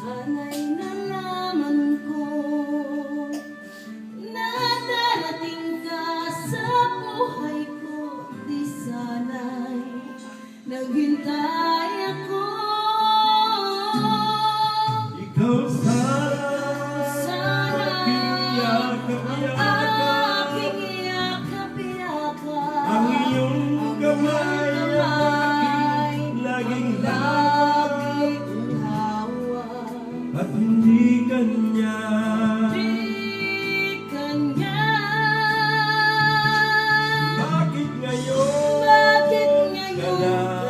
Sana'y nalaman ko na darating ka sa buhay ko. Di sana'y naghintay ako. Ikaw sana aking yakap-yakap, ang iyong kamay laging hawak, at hindi kanya. Bakit ngayon ka lang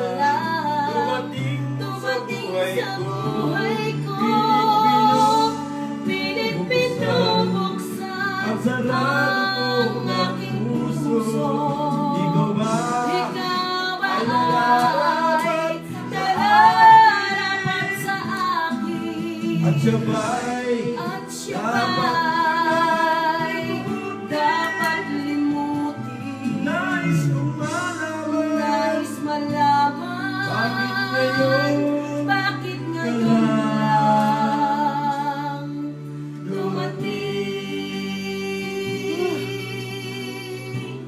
dumating sa buhay ko? Pinipinubuksan ang sarado kong aking puso. Ikaw ba ay nararapat sa akin? at siya ba'y dapat limutin? nais kong malaman? Nais malaman Bakit ngayon bakit ka ngayon lang lang dumating?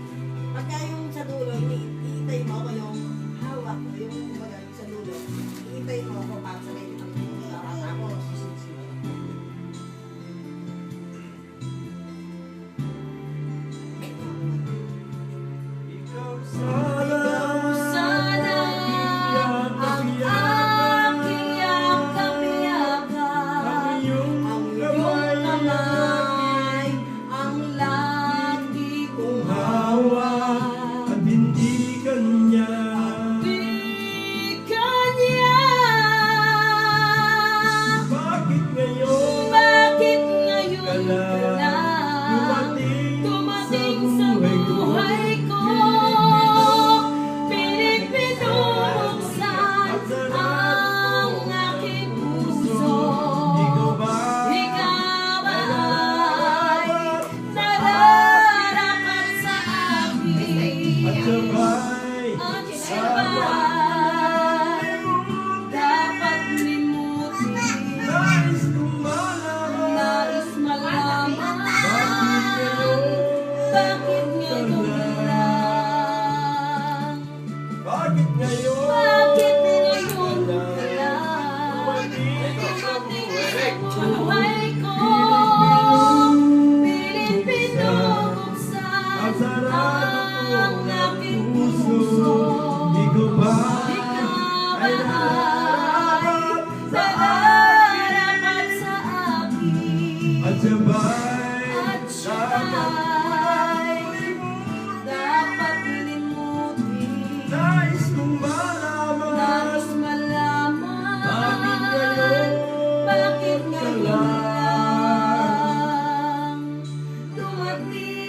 Pagka yung sa dulo, iitay mo ako yung hawak mo, yung kumbaga sa dulo. Iitay mo ako para sa medyo ng ako susunod. ikaw sana Sana ang aking yakap-yakap, ang iyong ang kamay kamay ang lagi kong hawak at hindi kanya. Di kanya. Bakit ngayon Bakit ngayon ka ka lang lang dumating sa buhay ko? Pinipinubuksan ang aking puso. Ikaw ba Ikaw ay nararapat sa akin. at sabay At sabay dapat limutin. nais kong malaman? Nais malaman Bakit ngayon bakit ngayon lang? Bakit ngayon Bakit ngayon ka ka lang lang dumating sa buhay ko? buhay ko? Pinipinubuksan Ang sarado ang kong aking puso. puso. Ikaw ba Ikaw ay ay nararapat sa akin. at sabay At siya'y dapat limutin. nais kong malaman? Nais malaman Bakit ngayon bakit ka ngayon lang lang dumating?